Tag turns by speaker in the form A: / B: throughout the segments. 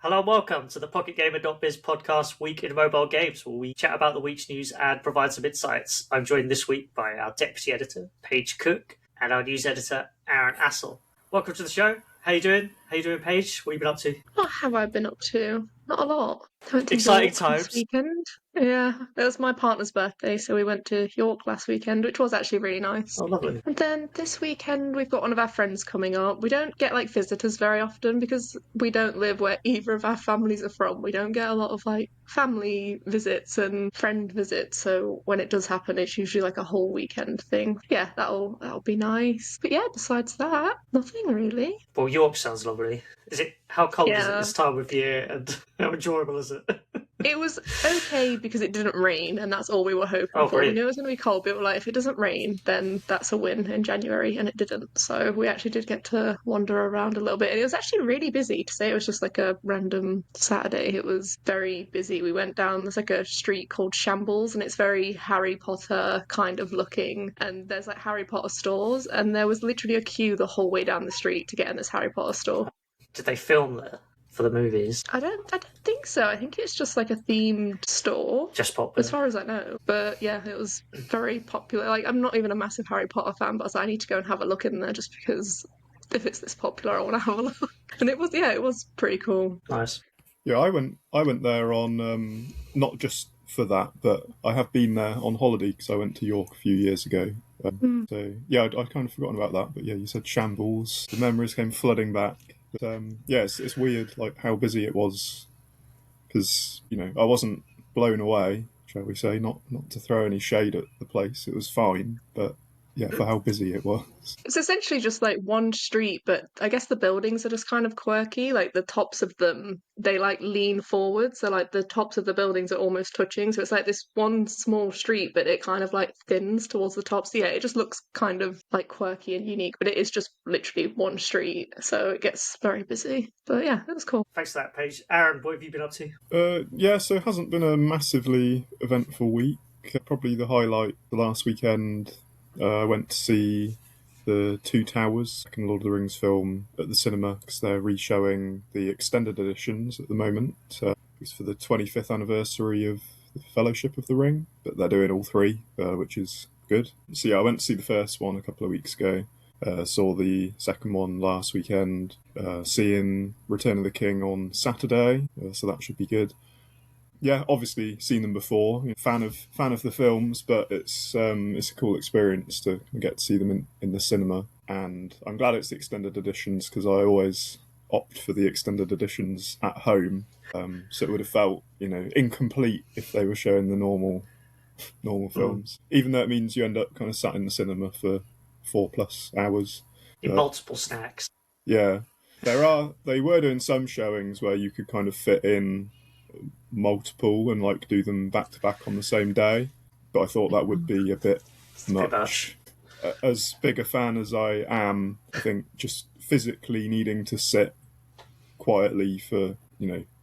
A: Hello and welcome to the PocketGamer.biz podcast Week in Mobile Games, where we chat about the week's news and provide some insights. I'm joined this week by our deputy editor, Paige Cook, and our news editor, Aaron Astle. Welcome to the show. How you doing? How you doing, Paige? What have you been up to?
B: What have I been up to? Not a lot. I went to
A: Exciting
B: York
A: times.
B: this weekend. Yeah, it was my partner's birthday, so we went to York last weekend, which was actually really nice.
A: Oh, lovely.
B: And then this weekend we've got one of our friends coming up. We don't get visitors very often because we don't live where either of our families are from. We don't get a lot of family visits and friend visits, so when it does happen it's usually a whole weekend thing. Yeah, that'll be nice. But yeah, besides that, nothing really.
A: Well, York sounds lovely. How cold is it
B: Yeah.
A: this time of year, and how enjoyable is it?
B: It was okay because it didn't rain, and that's all we were hoping for.
A: Brilliant.
B: We knew it was going to be cold, but we were like, if it doesn't rain, then that's a win in January, and it didn't. So we actually did get to wander around a little bit, and it was actually really busy. To say it was just a random Saturday, it was very busy. We went down, there's a street called Shambles, and it's very Harry Potter kind of looking, and there's Harry Potter stores, and there was literally a queue the whole way down the street to get in this Harry Potter store.
A: Did they film there for the movies?
B: I don't think so. I think it's just a themed store.
A: Just popular.
B: As far as I know. But yeah, it was very popular. I'm not even a massive Harry Potter fan, but I was like, I need to go and have a look in there just because if it's this popular, I want to have a look. And it was pretty cool.
A: Nice.
C: Yeah, I went there on not just for that, but I have been there on holiday because I went to York a few years ago. So yeah, I'd kind of forgotten about that. But yeah, you said Shambles. The memories came flooding back. But yeah, it's weird how busy it was because I wasn't blown away, shall we say? Not to throw any shade at the place. It was fine, but yeah, for how busy it was.
B: It's essentially just one street, but I guess the buildings are just kind of quirky. The tops of them, they lean forward, so the tops of the buildings are almost touching. So it's this one small street, but it kind of thins towards the tops. So yeah, it just looks kind of quirky and unique, but it is just literally one street, so it gets very busy. But yeah, it was cool.
A: Thanks for that, Paige. Aaron, what have you been up to?
C: Yeah, so it hasn't been a massively eventful week. Probably the highlight the last weekend. I went to see the Two Towers, second Lord of the Rings film, at the cinema because they're re-showing the extended editions at the moment. It's for the 25th anniversary of the Fellowship of the Ring, but they're doing all three, which is good. So yeah, I went to see the first one a couple of weeks ago. Saw the second one last weekend. Seeing Return of the King on Saturday, so that should be good. Yeah, obviously seen them before. Fan of the films, but it's a cool experience to get to see them in the cinema. And I'm glad it's the extended editions because I always opt for the extended editions at home. So it would have felt incomplete if they were showing the normal films. Even though it means you end up kind of sat in the cinema for 4+ hours.
A: Multiple snacks.
C: Yeah, they were doing some showings where you could kind of fit in multiple and do them back to back on the same day, but I thought that would be a bit much. As big a fan as I am, I think just physically needing to sit quietly for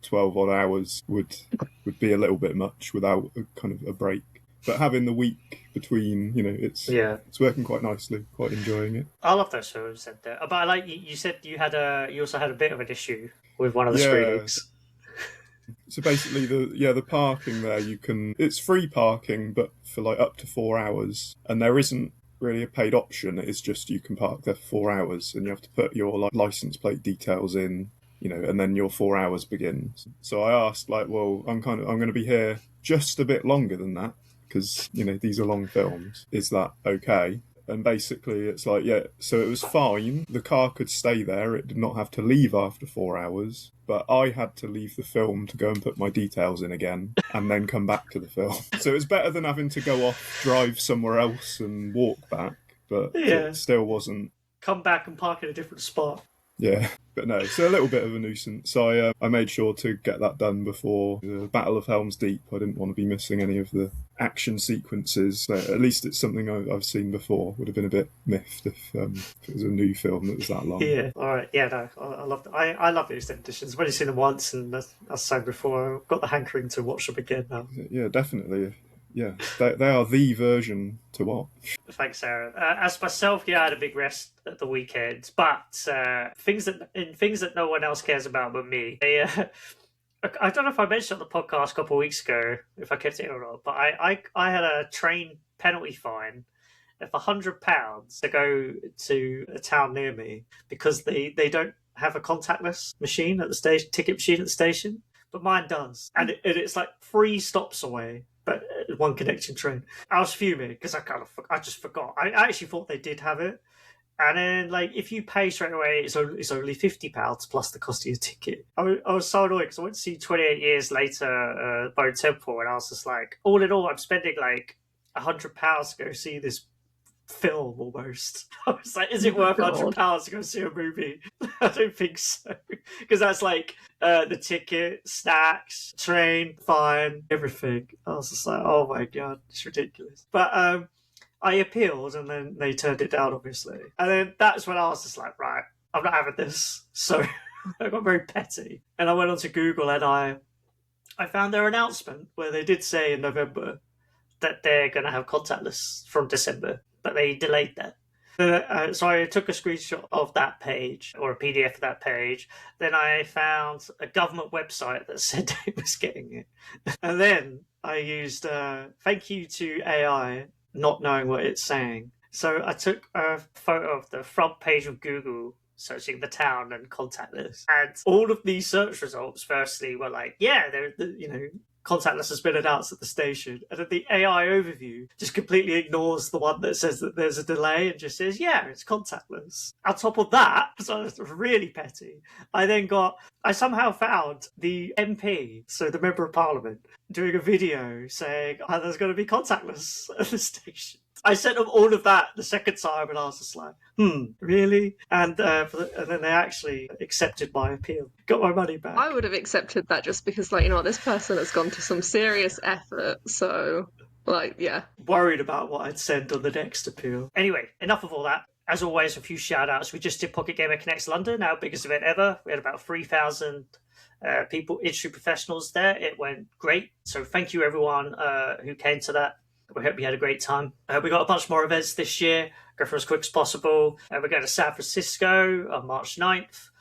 C: 12 odd hours would be a little bit much without a break. But having the week between, it's working quite nicely. Quite enjoying it.
A: I love those films. But I you said you also had a bit of an issue with one of the screenings.
C: So basically, the parking there, it's free parking, but for up to 4 hours, and there isn't really a paid option. It's just you can park there for 4 hours, and you have to put your license plate details in, and then your 4 hours begins. So I asked, well, I'm going to be here just a bit longer than that because these are long films. Is that okay? And basically, it's so it was fine. The car could stay there. It did not have to leave after 4 hours. But I had to leave the film to go and put my details in again and then come back to the film. So it's better than having to go off, drive somewhere else and walk back. But it still wasn't.
A: Come back and park in a different spot.
C: Yeah, but no, it's a little bit of a nuisance. I made sure to get that done before the Battle of Helm's Deep. I didn't want to be missing any of the action sequences. So at least it's something I've seen before. Would have been a bit miffed if it was a new film that was that long.
A: Yeah, all right. Yeah, no, I love the extended editions. I've only seen them once, and as I said before, I've got the hankering to watch them again now.
C: Yeah, definitely. Yeah, they are the version to watch.
A: Thanks, Aaron. As myself, I had a big rest at the weekend, but things that no one else cares about but me. I don't know if I mentioned on the podcast a couple of weeks ago, if I kept it or not, but I had a train penalty fine of £100 to go to a town near me because they don't have a contactless machine at the station, ticket machine at the station, but mine does, and it's like 3 stops away, but one connecting train. I was fuming because I just forgot. I actually thought they did have it, and then like if you pay straight away, it's only £50 plus the cost of your ticket. I was so annoyed because I went to see 28 Years Later, Bone Temple, and I was just like, all in all, I'm spending like £100 to go see this film almost. I was like, is it worth £100 to go see a movie? I don't think so, because that's like the ticket, snacks, train, fine, everything. I was just like, oh my god, it's ridiculous. But I appealed, and then they turned it down, obviously. And then that's when I was just like, right, I'm not having this. So I got very petty, and I went onto Google, and I found their announcement where they did say in November that they're going to have contactless from December, but they delayed that. So I took a screenshot of that page, or a PDF of that page. Then I found a government website that said it was getting it. And then I used thank you to AI, not knowing what it's saying. So I took a photo of the front page of Google searching the town and contactless. And all of these search results, firstly, were like, yeah, contactless has been announced at the station. And then the AI overview just completely ignores the one that says that there's a delay and just says, yeah, it's contactless. On top of that, so it's really petty, I somehow found the MP, so the Member of Parliament, doing a video saying, there's going to be contactless at the station. I sent them all of that the second time, and I was just like, really? And then they actually accepted my appeal. Got my money back.
B: I would have accepted that just because, this person has gone to some serious effort. So, yeah.
A: Worried about what I'd send on the next appeal. Anyway, enough of all that. As always, a few shout-outs. We just did Pocket Gamer Connects London, our biggest event ever. We had about 3,000 people, industry professionals there. It went great. So thank you, everyone who came to that. We hope you had a great time. We got a bunch more events this year. Go for as quick as possible. We're going to San Francisco on March 9th.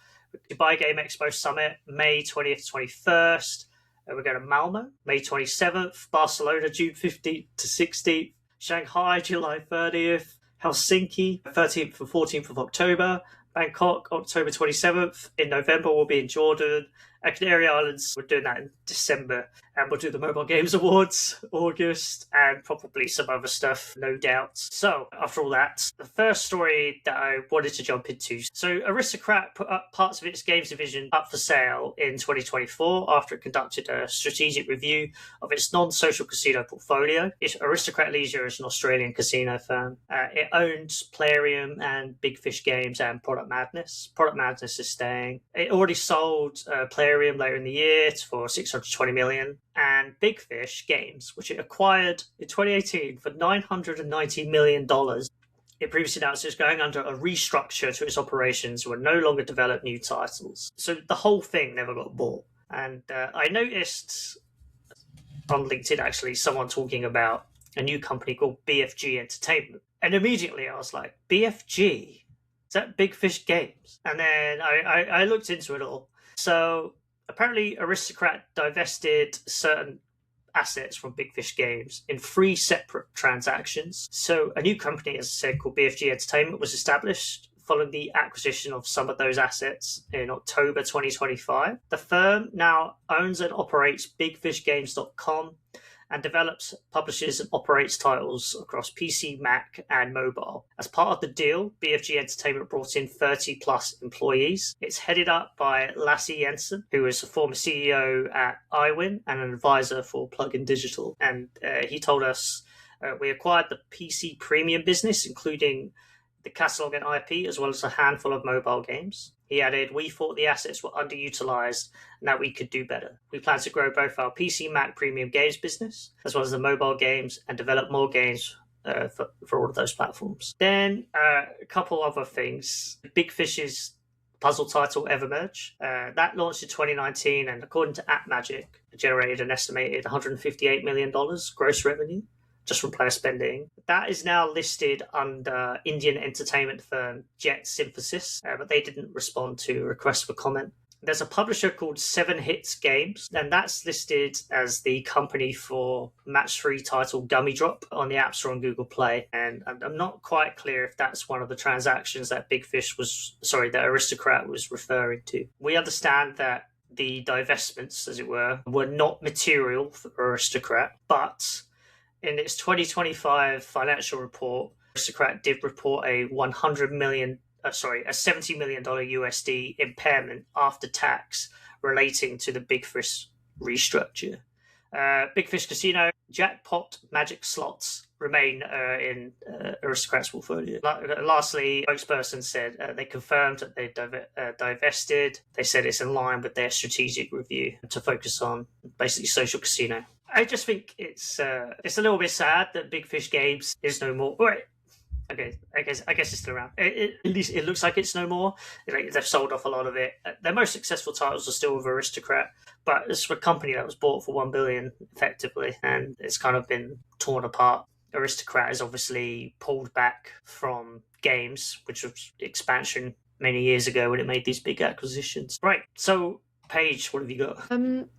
A: Dubai Game Expo Summit, May 20th to 21st. We're going to Malmo, May 27th. Barcelona, June 15th to 16th. Shanghai, July 30th. Helsinki, 13th and 14th of October. Bangkok, October 27th. In November, we'll be in Jordan. At Canary Islands, we're doing that in December. And we'll do the Mobile Games Awards, August, and probably some other stuff, no doubt. So, after all that, the first story that I wanted to jump into. So, Aristocrat put up parts of its games division up for sale in 2024 after it conducted a strategic review of its non-social casino portfolio. Aristocrat Leisure is an Australian casino firm. It owns Plarium and Big Fish Games and Product Madness. Product Madness is staying. It already sold Plarium later in the year for $620 million. And Big Fish Games, which it acquired in 2018 for $990 million. It previously announced it was going under a restructure to its operations and would no longer develop new titles. So the whole thing never got bought. And I noticed on LinkedIn, actually, someone talking about a new company called BFG Entertainment. And immediately I was like, BFG? Is that Big Fish Games? And then I looked into it all. So apparently Aristocrat divested certain assets from Big Fish Games in 3 separate transactions. So a new company, as I said, called BFG Entertainment was established following the acquisition of some of those assets in October 2025. The firm now owns and operates BigFishGames.com and develops, publishes, and operates titles across PC, Mac, and mobile. As part of the deal, BFG Entertainment brought in 30-plus employees. It's headed up by Lasse Jensen, who is a former CEO at iWin and an advisor for Plugin Digital. And he told us, we acquired the PC premium business, including the catalog and IP, as well as a handful of mobile games. He added, we thought the assets were underutilized and that we could do better. We plan to grow both our PC Mac premium games business, as well as the mobile games, and develop more games for all of those platforms. Then a couple other things. Big Fish's puzzle title Evermerge. That launched in 2019, and according to AppMagic, it generated an estimated $158 million gross revenue just from player spending. That is now listed under Indian entertainment firm Jet Synthesis, but they didn't respond to requests for comment. There's a publisher called 7 Hits Games, and that's listed as the company for match-3 title Gummy Drop on the App Store and Google Play. And I'm not quite clear if that's one of the transactions that that Aristocrat was referring to. We understand that the divestments, as it were not material for Aristocrat, but in its 2025 financial report, Aristocrat did report a $70 million USD impairment after tax relating to the Big Fish restructure. Big Fish Casino, Jackpot, Magic Slots remain in Aristocrat's portfolio. Lastly, spokesperson said they confirmed that they divested. They said it's in line with their strategic review to focus on basically social casino. I just think it's a little bit sad that Big Fish Games is no more. Right. Okay, I guess it's still around. At least it looks like it's no more. They've sold off a lot of it. Their most successful titles are still with Aristocrat, but it's a company that was bought for $1 billion effectively, and it's kind of been torn apart. Aristocrat has obviously pulled back from games, which was expansion many years ago when it made these big acquisitions. Right, so Paige, what have you got?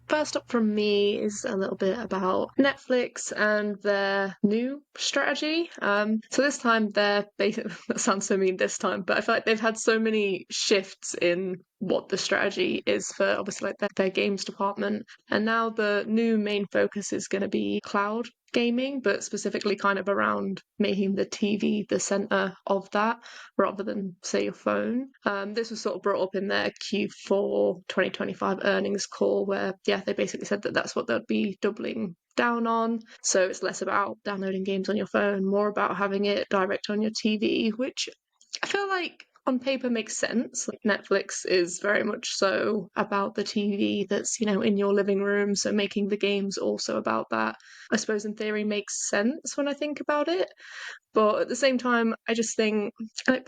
B: First up from me is a little bit about Netflix and their new strategy. So this time they're basically, that sounds so mean this time, but I feel like they've had so many shifts in what the strategy is for obviously like their games department. And now the new main focus is going to be cloud gaming, but specifically kind of around making the TV the center of that rather than, say, your phone. This was sort of brought up in their Q4 2025 earnings call where, they basically said that that's what they'd be doubling down on. So it's less about downloading games on your phone, more about having it direct on your TV, which I feel like on paper makes sense. Like Netflix is very much so about the TV that's, in your living room. So making the games also about that, I suppose in theory makes sense when I think about it. But at the same time, I just think, I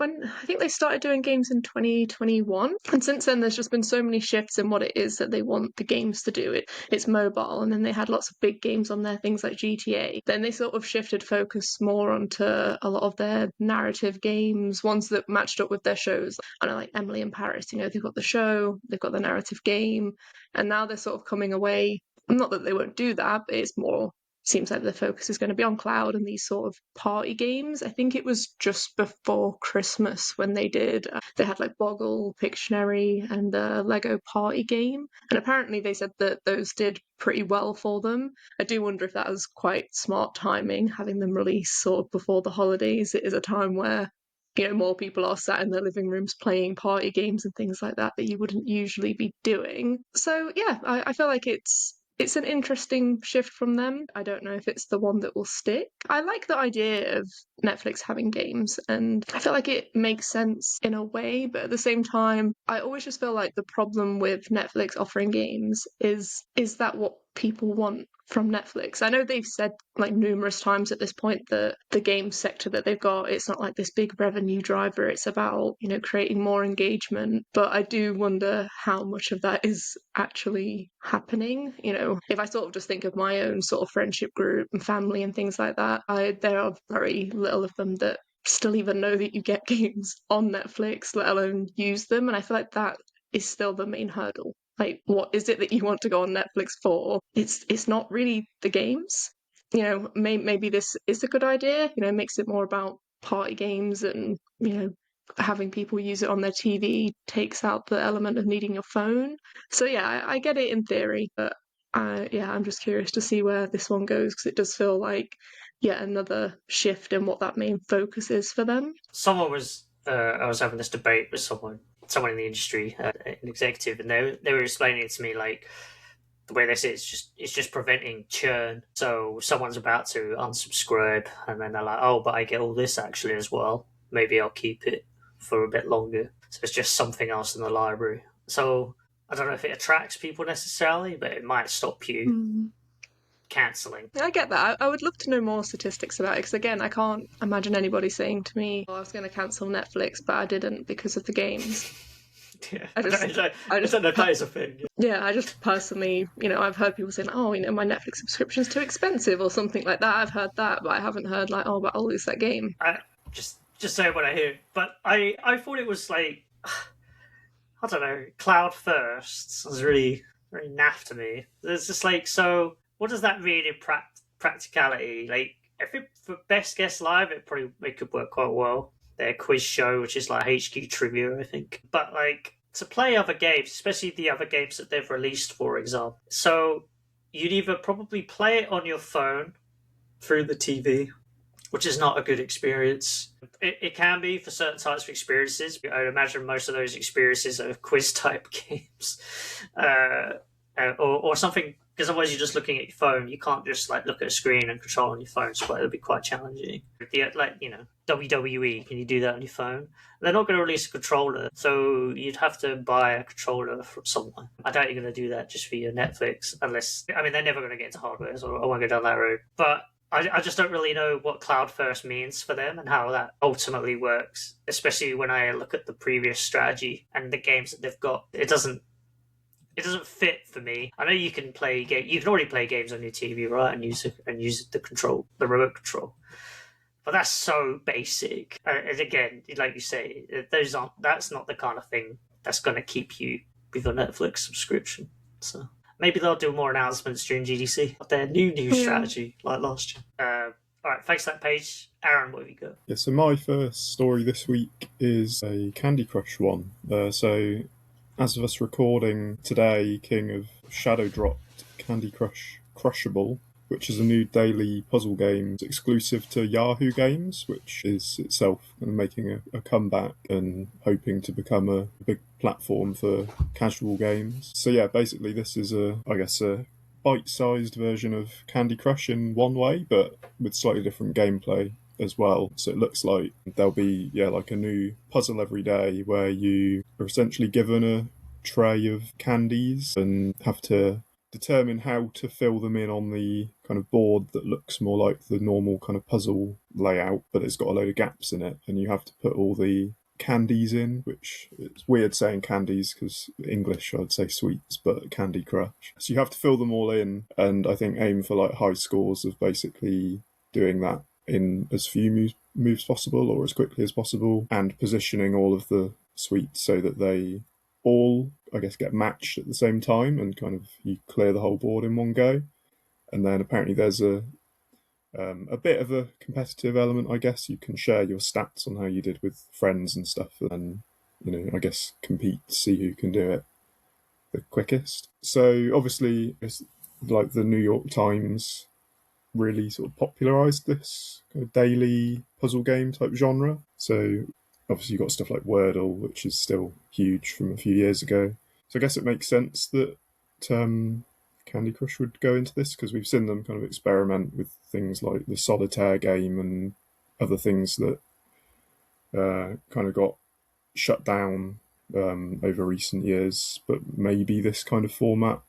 B: think they started doing games in 2021. And since then, there's just been so many shifts in what it is that they want the games to do. It's mobile, and then they had lots of big games on there, things like GTA. Then they sort of shifted focus more onto a lot of their narrative games, ones that matched up with their shows. I know, like Emily in Paris, they've got the show, they've got the narrative game, and now they're sort of coming away. Not that they won't do that, but it's more seems like the focus is going to be on cloud and these sort of party games. I think it was just before Christmas when they had like Boggle, Pictionary, and the Lego Party game. And apparently they said that those did pretty well for them. I do wonder if that was quite smart timing, having them release sort of before the holidays. It is a time where more people are sat in their living rooms playing party games and things like that you wouldn't usually be doing. So yeah, I feel like it's an interesting shift from them. I don't know if it's the one that will stick. I like the idea of Netflix having games, and I feel like it makes sense in a way, but at the same time, I always just feel like the problem with Netflix offering games is that what people want from Netflix? I know they've said like numerous times at this point that the game sector that they've got, it's not like this big revenue driver, it's about creating more engagement, but I do wonder how much of that is actually happening. If I sort of just think of my own sort of friendship group and family and things like that, there are very little of them that still even know that you get games on Netflix, let alone use them, and I feel like that is still the main hurdle. Like, what is it that you want to go on Netflix for? It's not really the games. Maybe this is a good idea. It makes it more about party games and, having people use it on their TV takes out the element of needing your phone. So yeah, I get it in theory, but I'm just curious to see where this one goes because it does feel like yet another shift in what that main focus is for them.
A: I was having this debate with someone in the industry, an executive, and they were explaining it to me like the way they say it's just preventing churn. So someone's about to unsubscribe, and then they're like, "Oh, but I get all this actually as well. Maybe I'll keep it for a bit longer." So it's just something else in the library. So I don't know if it attracts people necessarily, but it might stop you cancelling.
B: I get that. I would love to know more statistics about it because, again, I can't imagine anybody saying to me, I was going to cancel Netflix, but I didn't because of the games.
A: Yeah.
B: I just
A: don't know if that is a thing.
B: Yeah, I just personally, I've heard people saying, oh, my Netflix subscription's too expensive or something like that. I've heard that, but I haven't heard like, oh, but I'll lose that game.
A: I just say what I hear. But I thought it was like, I don't know, cloud first was really, really naff to me. It's just like, so what does that mean in practicality? Like, I think for Best Guess Live, it could work quite well. Their quiz show, which is like HQ Trivia, I think. But like, to play other games, especially the other games that they've released, for example. So you'd either probably play it on your phone through the TV, which is not a good experience. It can be for certain types of experiences. I would imagine most of those experiences are quiz-type games. Or something, because otherwise you're just looking at your phone. You can't just like look at a screen and control on your phone, so it'll be quite challenging. WWE, can you do that on your phone? They're not going to release a controller, so you'd have to buy a controller from somewhere. I doubt you're going to do that just for your Netflix, unless, I mean, they're never going to get into hardware, so I won't go down that road. But I just don't really know what cloud first means for them and how that ultimately works, especially when I look at the previous strategy and the games that they've got. It doesn't fit for me. I know you can already play games on your TV, right, and use the remote control. But that's so basic. And again, like you say, that's not the kind of thing that's going to keep you with your Netflix subscription. So maybe they'll do more announcements during GDC of their new strategy like last year. All right, thanks for that, Paige. Aaron, what have you got?
C: Yeah, so my first story this week is a Candy Crush one. So as of us recording today, King of Shadow dropped Candy Crush Crushable, which is a new daily puzzle game exclusive to Yahoo Games, which is itself making a comeback and hoping to become a big platform for casual games. So yeah, basically this is a bite-sized version of Candy Crush in one way, but with slightly different gameplay as well. So it looks like there'll be like a new puzzle every day where you are essentially given a tray of candies and have to determine how to fill them in on the kind of board that looks more like the normal kind of puzzle layout, but it's got a load of gaps in it, and you have to put all the candies in, which it's weird saying candies because English I'd say sweets, but Candy Crush. So you have to fill them all in, and I think aim for like high scores of basically doing that in as few moves possible or as quickly as possible, and positioning all of the sweets so that they all, I guess, get matched at the same time and kind of you clear the whole board in one go. And then apparently there's a bit of a competitive element, I guess. You can share your stats on how you did with friends and stuff, and I guess compete to see who can do it the quickest. So obviously it's like the New York Times really sort of popularized this kind of daily puzzle game type genre. So obviously you've got stuff like Wordle, which is still huge from a few years ago. So I guess it makes sense that Candy Crush would go into this, because we've seen them kind of experiment with things like the solitaire game and other things that kind of got shut down over recent years. But maybe this kind of format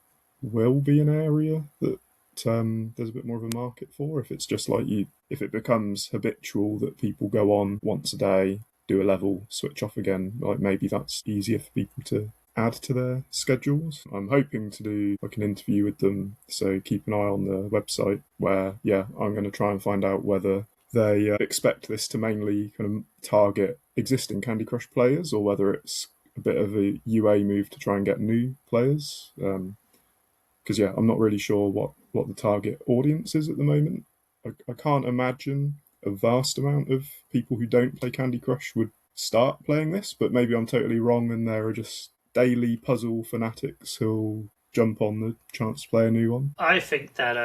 C: will be an area that there's a bit more of a market for, if it's just like if it becomes habitual that people go on once a day, do a level, switch off again, like maybe that's easier for people to add to their schedules. I'm hoping to do like an interview with them, so keep an eye on the website where I'm going to try and find out whether they expect this to mainly kind of target existing Candy Crush players, or whether it's a bit of a UA move to try and get new players. Because I'm not really sure what the target audience is at the moment. I can't imagine a vast amount of people who don't play Candy Crush would start playing this, but maybe I'm totally wrong and there are just daily puzzle fanatics who'll jump on the chance to play a new one.
A: I think that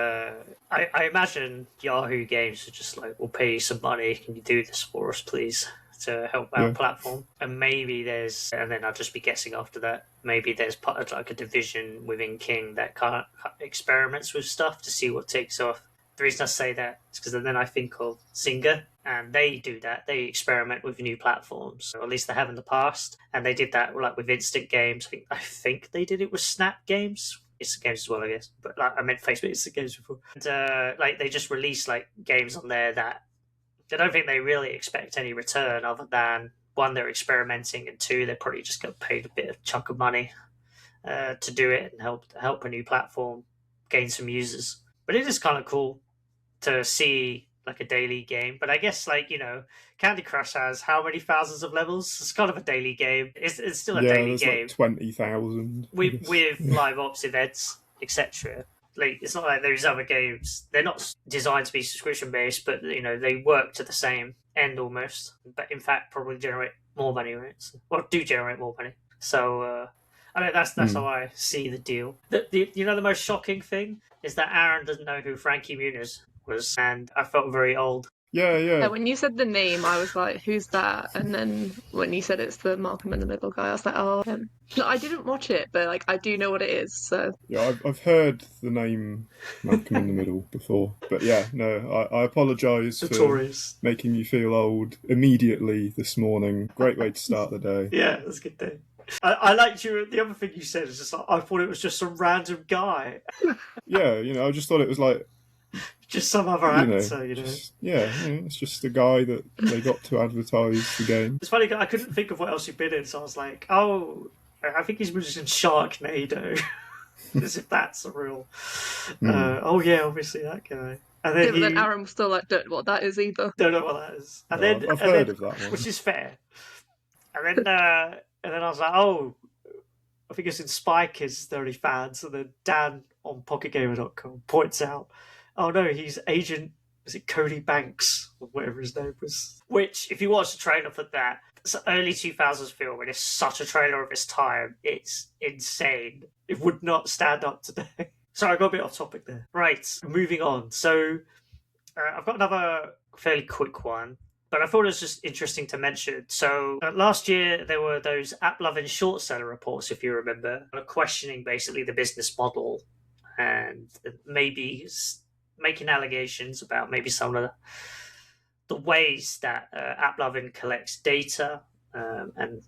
A: I imagine Yahoo Games are just like, we'll pay you some money, can you do this for us please, to help our platform. And maybe and then I'll just be guessing after that, maybe there's like a division within King that kind of experiments with stuff to see what takes off. The reason I say that is because then I think of Zynga, and they do that. They experiment with new platforms, or at least they have in the past. And they did that like with instant games. I think they did it with Snap Games. Instant games as well, I guess. But like I meant Facebook instant games before. And like they just released like games on there that I don't think they really expect any return other than one, they're experimenting, and two, they probably just got paid a bit of chunk of money to do it and help a new platform gain some users. But it is kind of cool to see like a daily game. But I guess Candy Crush has how many thousands of levels? It's kind of a daily game. It's still a daily game.
C: Like 20,000
A: with live ops events, etc. Like, it's not like those other games. They're not designed to be subscription based, but they work to the same end almost. But in fact, probably generate more money, right? Do generate more money. So I know that's how I see the deal. The most shocking thing is that Aaron doesn't know who Frankie Muniz was, and I felt very old.
C: Yeah.
B: When you said the name, I was like, "Who's that?" And then when you said it's the Malcolm in the Middle guy, I was like, "Oh, him." No, I didn't watch it, but I do know what it is. So
C: yeah, I've heard the name Malcolm in the Middle before, but yeah, no, I apologise for making you feel old immediately this morning. Great way to start the day.
A: Yeah, that's a good day. I liked you. The other thing you said is just I thought it was just some random guy.
C: Yeah, I just thought it was like
A: just some other actor,
C: it's just a guy that they got to advertise the game.
A: It's funny, I couldn't think of what else he'd been in, so I was like, oh, I think he's just in Sharknado. As if that's a real... oh yeah, obviously that guy. And then,
B: but then Aaron was still like, don't know what that is either.
A: Don't know what that is. And
C: I've heard of that one.
A: Which is fair. And then I was like, oh, I think it's in Spy Kids 30 fans. And then Dan on PocketGamer.com points out, oh no, he's Agent, is it Cody Banks, or whatever his name was? Which, if you watch the trailer for that, it's an early 2000s film, and it's such a trailer of its time. It's insane. It would not stand up today. Sorry, I got a bit off topic there. Right, moving on. So, I've got another fairly quick one, but I thought it was just interesting to mention. So, last year, there were those AppLovin short seller reports, if you remember, questioning basically the business model and maybe making allegations about maybe some of the ways that AppLovin collects data and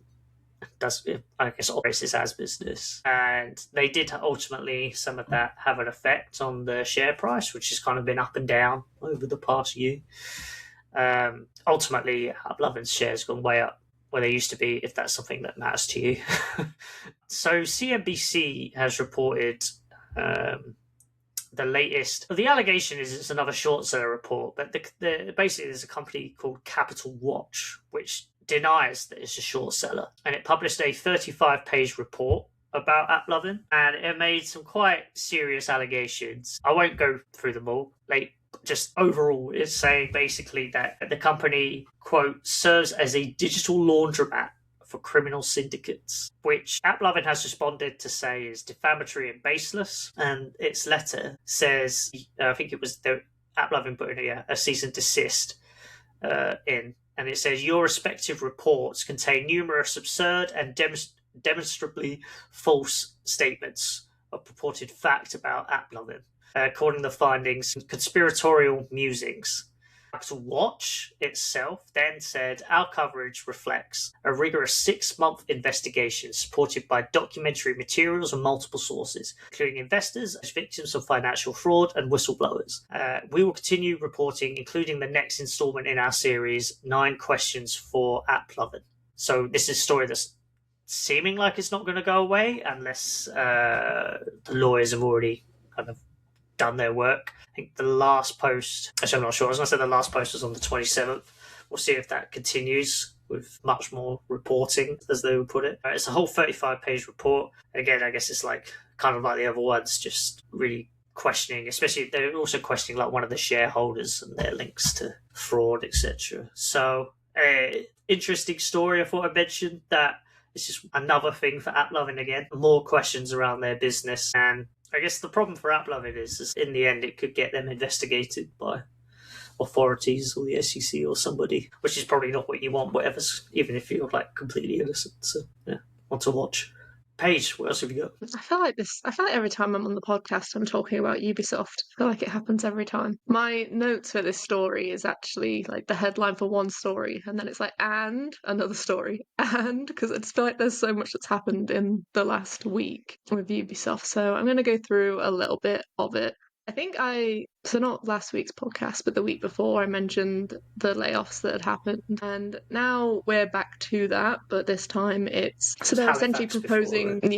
A: does, I guess, operates it as business. And they did ultimately, some of that have an effect on the share price, which has kind of been up and down over the past year. Ultimately, AppLovin's shares gone way up where they used to be, if that's something that matters to you. So CNBC has reported the latest. The allegation is it's another short seller report, but basically there's a company called Capital Watch which denies that it's a short seller, and it published a 35-page report about AppLovin, and it made some quite serious allegations. I won't go through them all. Just overall, it's saying basically that the company, quote, serves as a digital laundromat for criminal syndicates, which AppLovin has responded to say is defamatory and baseless. And its letter says, I think it was AppLovin put in a cease and desist in, and it says, your respective reports contain numerous absurd and demonstrably false statements of purported fact about AppLovin, according to the findings, conspiratorial musings. Capital Watch itself then said, our coverage reflects a rigorous 6-month investigation supported by documentary materials and multiple sources, including investors as victims of financial fraud and whistleblowers. We will continue reporting, including the next installment in our series, 9 Questions for AppLovin. So this is a story that's seeming like it's not going to go away unless the lawyers have already kind of done their work. I think the last post, actually I'm not sure, I was going to say the last post was on the 27th. We'll see if that continues with much more reporting, as they would put it. It's a whole 35-page report. Again, I guess it's kind of like the other ones, just really questioning, especially they're also questioning one of the shareholders and their links to fraud, etc. So, interesting story. I thought I mentioned that. It's just another thing for AppLovin again. More questions around their business. And I guess the problem for AppLovin is in the end it could get them investigated by authorities or the SEC or somebody, which is probably not what you want, even if you're completely innocent. So yeah, one to watch. Paige, what else have you got?
B: I feel like every time I'm on the podcast, I'm talking about Ubisoft. I feel like it happens every time. My notes for this story is actually the headline for one story, and then it's and another story, and because I just feel like there's so much that's happened in the last week with Ubisoft. So I'm going to go through a little bit of it. I think so not last week's podcast, but the week before, I mentioned the layoffs that had happened. And now we're back to that, but this time so they're essentially
A: Halifax before,
B: proposing,
A: right?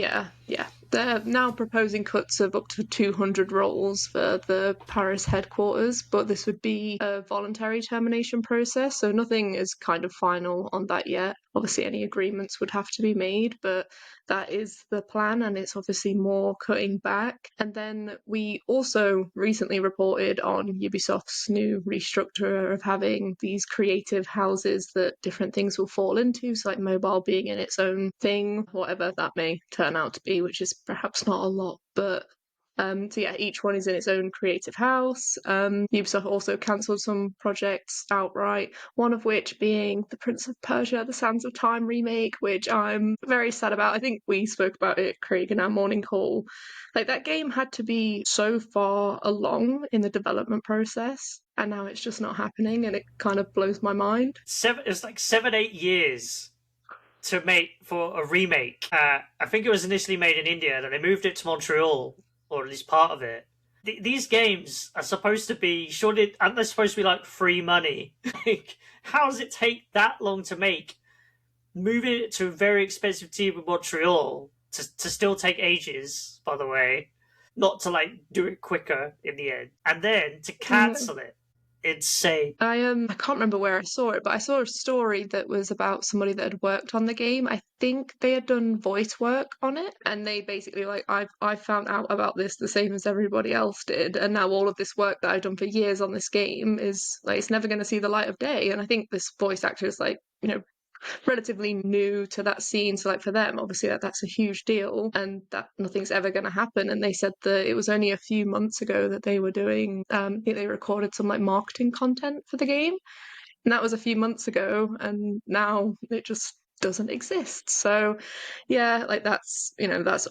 B: yeah. They're now proposing cuts of up to 200 roles for the Paris headquarters, but this would be a voluntary termination process, so nothing is kind of final on that yet. Obviously, any agreements would have to be made, but that is the plan, and it's obviously more cutting back. And then we also recently reported on Ubisoft's new restructure of having these creative houses that different things will fall into, so like mobile being in its own thing, whatever that may turn out to be, which is perhaps not a lot, but so yeah, each one is in its own creative house. Ubisoft also cancelled some projects outright, one of which being the Prince of Persia: The Sands of Time remake, which I'm very sad about. I think we spoke about it, Craig, in our morning call. Like, that game had to be so far along in the development process, and now it's just not happening, and it kind of blows my mind.
A: It's like 7-8 years to make for a remake. I think it was initially made in India, and then they moved it to Montreal, or at least part of it. These games are supposed to be, aren't they supposed to be like free money? Like, how does it take that long to make? Moving it to a very expensive team in Montreal to still take ages, by the way, not to like do it quicker in the end, and then to cancel it. Insane.
B: I can't remember where I saw it, but I saw a story that was about somebody that had worked on the game. I think they had done voice work on it, and they basically like, I found out about this the same as everybody else did, and now all of this work that I've done for years on this game is like, it's never going to see the light of day. And I think this voice actor is like, relatively new to that scene, so like for them obviously that's a huge deal, and that nothing's ever going to happen. And they said that it was only a few months ago that they were doing, I think they recorded some like marketing content for the game, and that was a few months ago, and now it just doesn't exist. So yeah, like that's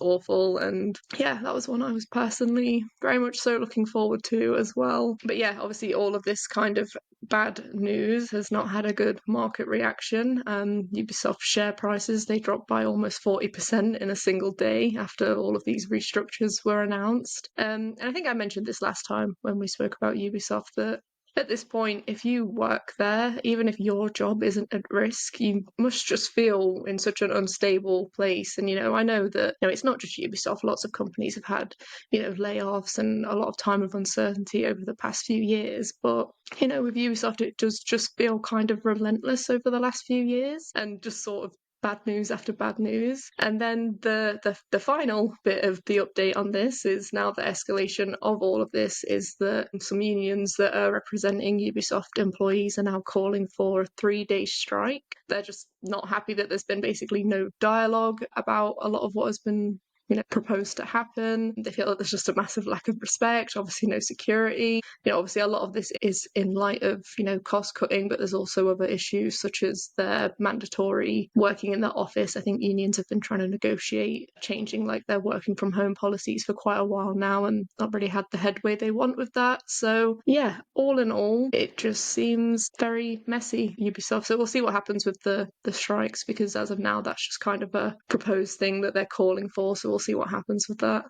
B: awful. And yeah, that was one I was personally very much so looking forward to as well. But yeah, obviously all of this kind of bad news has not had a good market reaction. Ubisoft share prices, they dropped by almost 40% in a single day after all of these restructures were announced. And I think I mentioned this last time when we spoke about Ubisoft, that at this point, if you work there, even if your job isn't at risk, you must just feel in such an unstable place. And, I know that, it's not just Ubisoft. Lots of companies have had, layoffs and a lot of time of uncertainty over the past few years. But, with Ubisoft, it does just feel kind of relentless over the last few years, and just sort of bad news after bad news. And then the final bit of the update on this is, now the escalation of all of this is that some unions that are representing Ubisoft employees are now calling for a 3-day strike. They're just not happy that there's been basically no dialogue about a lot of what has been proposed to happen. They feel that there's just a massive lack of respect, obviously no security. Obviously a lot of this is in light of, cost cutting, but there's also other issues such as their mandatory working in the office. I think unions have been trying to negotiate changing like their working from home policies for quite a while now, and not really had the headway they want with that. So yeah, all in all, it just seems very messy, Ubisoft. So we'll see what happens with the strikes, because as of now, that's just kind of a proposed thing that they're calling for. So we'll see what happens with that.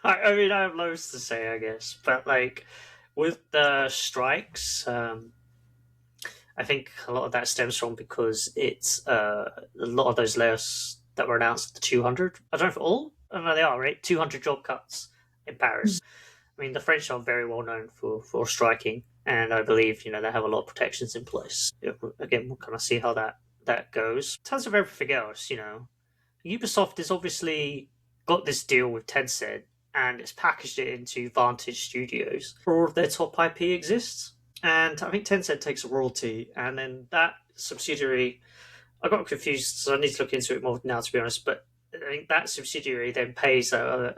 A: I mean, I have loads to say, I guess, but like with the strikes, I think a lot of that stems from because it's a lot of those layoffs that were announced, the 200. I don't know if all. I don't know, they are, right? 200 job cuts in Paris. I mean, the French are very well known for striking, and I believe they have a lot of protections in place. Again, we'll kind of see how that goes. In terms of everything else, Ubisoft has obviously got this deal with Tencent, and it's packaged it into Vantage Studios. All of their top IP exists, and I think Tencent takes a royalty, and then that subsidiary, I got confused, so I need to look into it more now, to be honest, but I think that subsidiary then pays a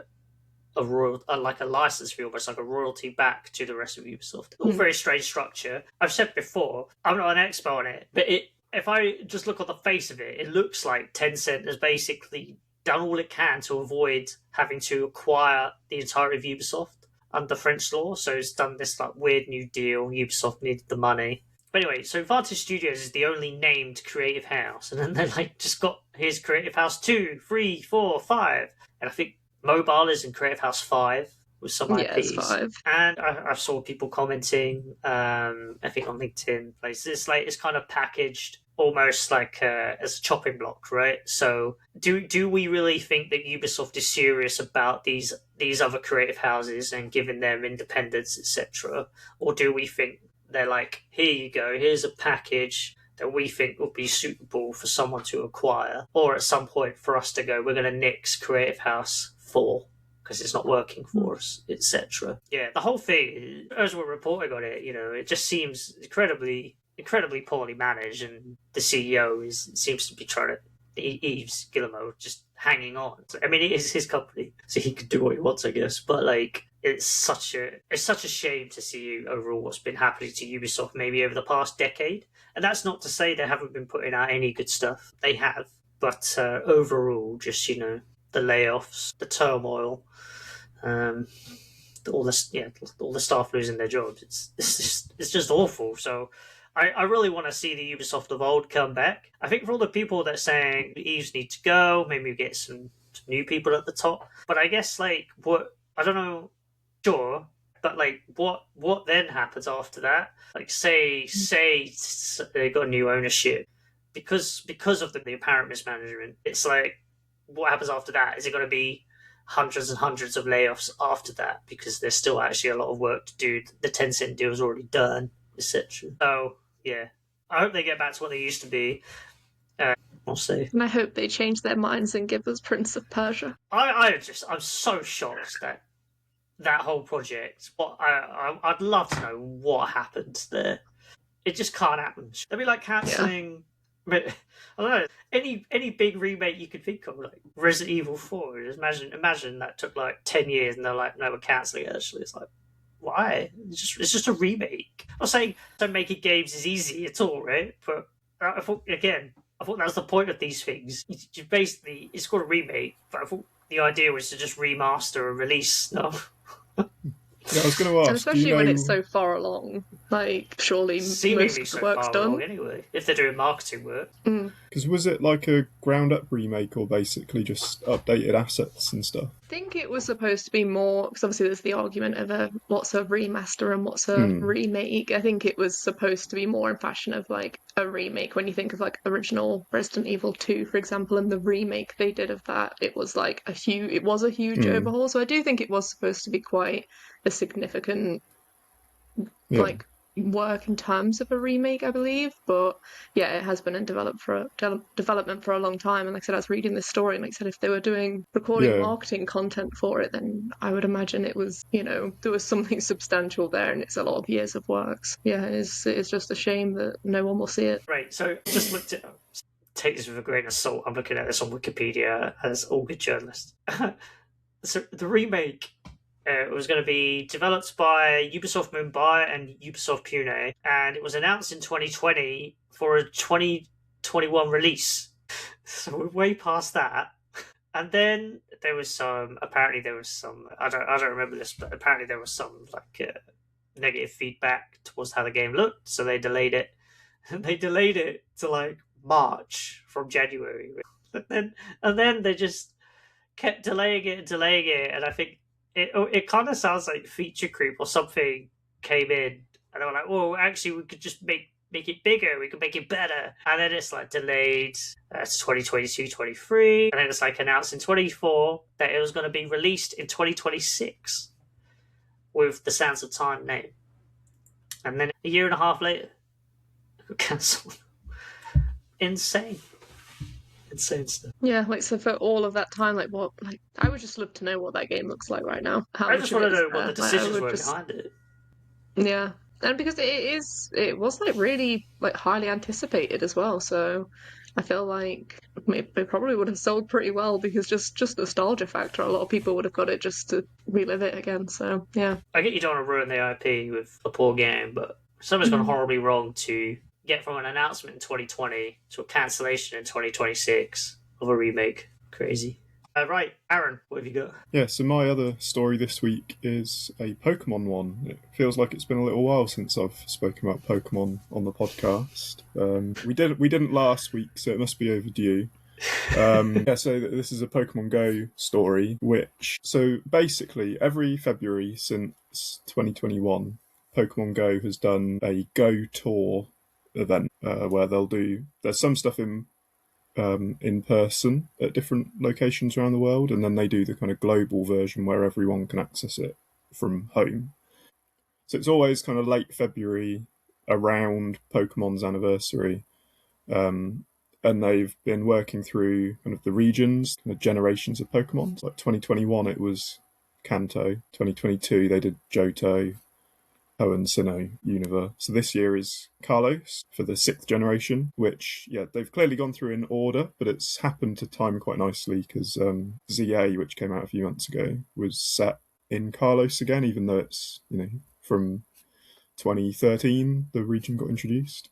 A: like a license fee, almost like a royalty back to the rest of Ubisoft. All very strange structure. I've said before, I'm not an expert on it, but if I just look on the face of it, it looks like Tencent has basically done all it can to avoid having to acquire the entirety of Ubisoft under French law. So it's done this like weird new deal. Ubisoft needed the money. But anyway, so Vantage Studios is the only named creative house, and then they like just got here's Creative House 2, 3, 4, 5, and I think Mobile is in Creative House 5. with some
B: Yeah, it's
A: IPs.
B: 5.
A: And I saw people commenting, I think on LinkedIn places, like it's kind of packaged almost like as a chopping block, right? So do we really think that Ubisoft is serious about these other creative houses and giving them independence, etc., or do we think they're like, here you go, here's a package that we think would be suitable for someone to acquire, or at some point for us to go, we're going to nix Creative House 4 because it's not working for us, etc. Yeah, the whole thing, as we're reporting on it, it just seems incredibly poorly managed, and the CEO seems to be trying to Yves Guillemot just hanging on. I mean, it is his company, so he can do what he wants, I guess. But like, it's such a shame to see overall what's been happening to Ubisoft maybe over the past decade. And that's not to say they haven't been putting out any good stuff. They have, but overall, just the layoffs, the turmoil, all the staff losing their jobs. It's just awful. So I really want to see the Ubisoft of old come back. I think for all the people that are saying Eves need to go, maybe we get some new people at the top. But I guess what I don't know, sure. But what then happens after that? Like, say they got new ownership because of the apparent mismanagement. It's like, what happens after that? Is it going to be hundreds and hundreds of layoffs after that? Because there's still actually a lot of work to do. The Tencent deal is already done, etc. So yeah, I hope they get back to what they used to be. We'll see.
B: And I hope they change their minds and give us Prince of Persia.
A: I'm so shocked that whole project. I'd love to know what happened there. It just can't happen. They'd be like cancelling. Yeah. I don't know, any big remake you could think of, like Resident Evil 4. Just imagine that took like 10 years and they're like, no, we're cancelling it. Actually, it's like, why? It's just a remake. I'm not saying making games is easy at all, right? But I thought that was the point of these things. You basically, it's called a remake, but I thought the idea was to just remaster and release stuff.
C: Yeah, I was going to ask.
B: And especially when it's so far along, surely
A: seemingly
B: most of the work's done.
A: Along anyway, if they're doing marketing work.
C: Because was it like a ground-up remake or basically just updated assets and stuff?
B: I think it was supposed to be more, because obviously there's the argument of what's a remaster and what's a remake. I think it was supposed to be more in fashion of like a remake. When you think of like original Resident Evil 2, for example, and the remake they did of that, it was like a huge overhaul. So I do think it was supposed to be quite a significant work in terms of a remake, I believe. But yeah, it has been in development for a long time. And like I said, I was reading this story, and like I said, if they were recording marketing content for it, then I would imagine it was, there was something substantial there, and it's a lot of years of works. Yeah, it's just a shame that no one will see it.
A: Right. So just looked at. Take this with a grain of salt. I'm looking at this on Wikipedia, as all good journalists. So the remake. It was going to be developed by Ubisoft Mumbai and Ubisoft Pune, and it was announced in 2020 for a 2021 release. So we're way past that. And then there was some. Apparently, there was some. I don't remember this, but apparently there was some negative feedback towards how the game looked. So they delayed it. And they delayed it to like March from January, and then they just kept delaying it, and I think. It kind of sounds like feature creep or something came in, and they were like, "Oh, actually, we could just make it bigger. We could make it better." And then it's like delayed to 2022, 23, and then it's like announced in 24 that it was going to be released in 2026 with the Sands of Time name, and then a year and a half later, it got cancelled. Insane stuff.
B: Yeah, so for all of that time, I would just love to know what that game looks like right now.
A: I just want to know what the decisions were behind it.
B: Yeah, and because it was really highly anticipated as well. So I feel like they probably would have sold pretty well, because just nostalgia factor. A lot of people would have got it just to relive it again. So yeah,
A: I get you don't want to ruin the IP with a poor game, but something's gone horribly wrong to get from an announcement in 2020 to a cancellation in 2026 of a remake. Crazy. Right, Aaron, what have you got?
C: Yeah, so my other story this week is a Pokemon one. It feels like it's been a little while since I've spoken about Pokemon on the podcast. We didn't last week, so it must be overdue. So this is a Pokemon Go story, so basically every February since 2021, Pokemon Go has done a Go Tour event where there's some stuff in person at different locations around the world, and then they do the kind of global version where everyone can access it from home. So it's always kind of late February around Pokemon's anniversary. And they've been working through kind of the regions, kind of generations of Pokemon. So like 2021, it was Kanto. 2022, they did Johto, Hoenn, Sinnoh, Unova. So this year is Kalos for the 6th generation, which, they've clearly gone through in order, but it's happened to time quite nicely because ZA, which came out a few months ago, was set in Kalos again, even though it's, from 2013, the region got introduced.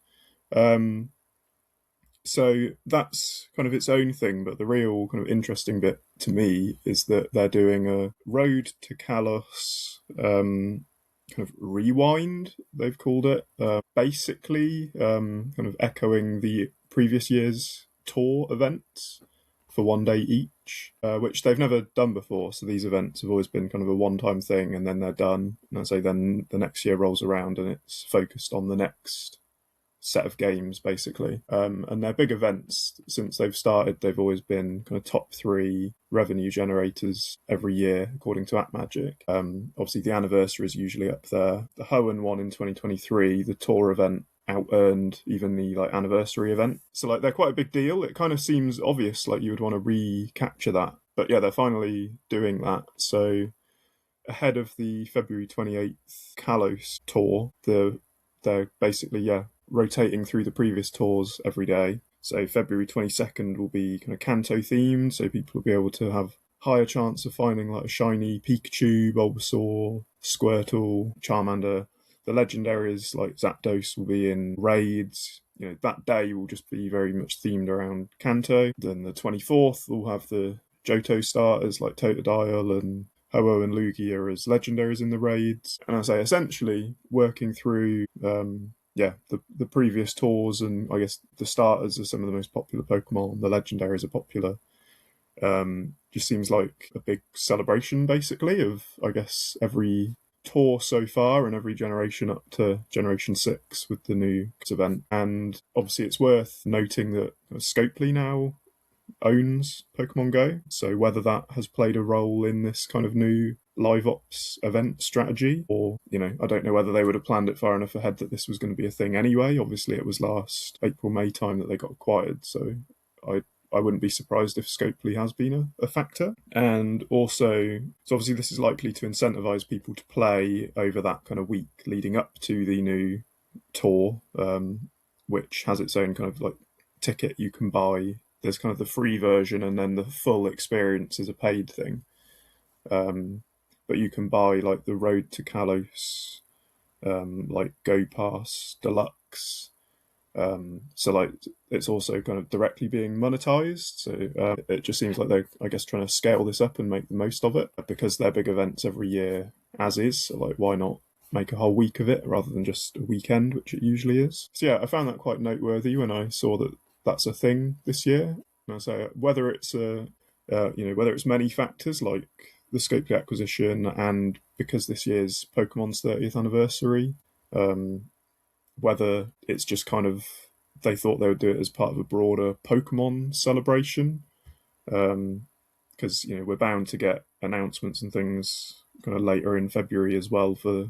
C: So that's kind of its own thing, but the real kind of interesting bit to me is that they're doing a Road to Kalos kind of rewind, they've called it, basically kind of echoing the previous year's tour events for one day each, which they've never done before. So these events have always been kind of a one-time thing, and then they're done. And I say then the next year rolls around and it's focused on the next set of games, basically. And their big events, since they've started, they've always been kind of top 3 revenue generators every year, according to AppMagic. Obviously, the anniversary is usually up there. The Hoenn one in 2023, the tour event, out-earned even the anniversary event. So they're quite a big deal. It kind of seems obvious, you would want to recapture that. But yeah, they're finally doing that. So ahead of the February 28th Kalos tour, they're basically, rotating through the previous tours every day. So February 22nd will be kind of Kanto themed, so people will be able to have higher chance of finding a shiny Pikachu, Bulbasaur, Squirtle, Charmander. The legendaries like Zapdos will be in raids. That day will just be very much themed around Kanto. Then the 24th we'll have the Johto starters like Totodile and Ho-Oh and Lugia as legendaries in the raids. And I say essentially working through the previous tours, and I guess the starters are some of the most popular Pokemon. The legendaries are popular. Just seems like a big celebration, basically, of, I guess, every tour so far and every generation up to Generation 6 with the new event. And obviously it's worth noting that Scopely now owns Pokemon Go, so whether that has played a role in this kind of new live ops event strategy, or I don't know whether they would have planned it far enough ahead that this was going to be a thing anyway. Obviously it was last April-May time that they got acquired, so I wouldn't be surprised if Scopely has been a factor. And also, so obviously this is likely to incentivize people to play over that kind of week leading up to the new tour, which has its own kind of ticket you can buy. There's kind of the free version, and then the full experience is a paid thing. But you can buy the Road to Kalos, Go Pass Deluxe. So it's also kind of directly being monetized. So it just seems like they're, I guess, trying to scale this up and make the most of it, because they're big events every year as is. So why not make a whole week of it rather than just a weekend, which it usually is. So yeah, I found that quite noteworthy when I saw that that's a thing this year. And I say whether it's whether it's many factors like the Scopely acquisition, and because this year's Pokemon's 30th anniversary, whether it's just kind of they thought they would do it as part of a broader Pokemon celebration, because we're bound to get announcements and things kind of later in February as well for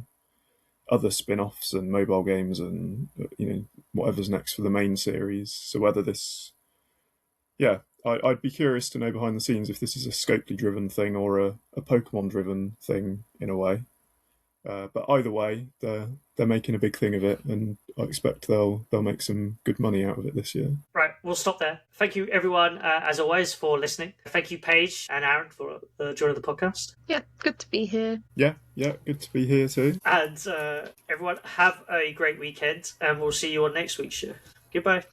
C: other spin-offs and mobile games and whatever's next for the main series. So whether this, I'd be curious to know behind the scenes if this is a Scopely driven thing or a Pokemon driven thing in a way. But either way, they're making a big thing of it, and I expect they'll make some good money out of it this year.
A: Right, we'll stop there. Thank you, everyone, as always, for listening. Thank you, Paige and Aaron, for joining the podcast.
B: Yeah, good to be here.
C: Yeah, good to be here too.
A: And everyone, have a great weekend, and we'll see you on next week's show. Goodbye.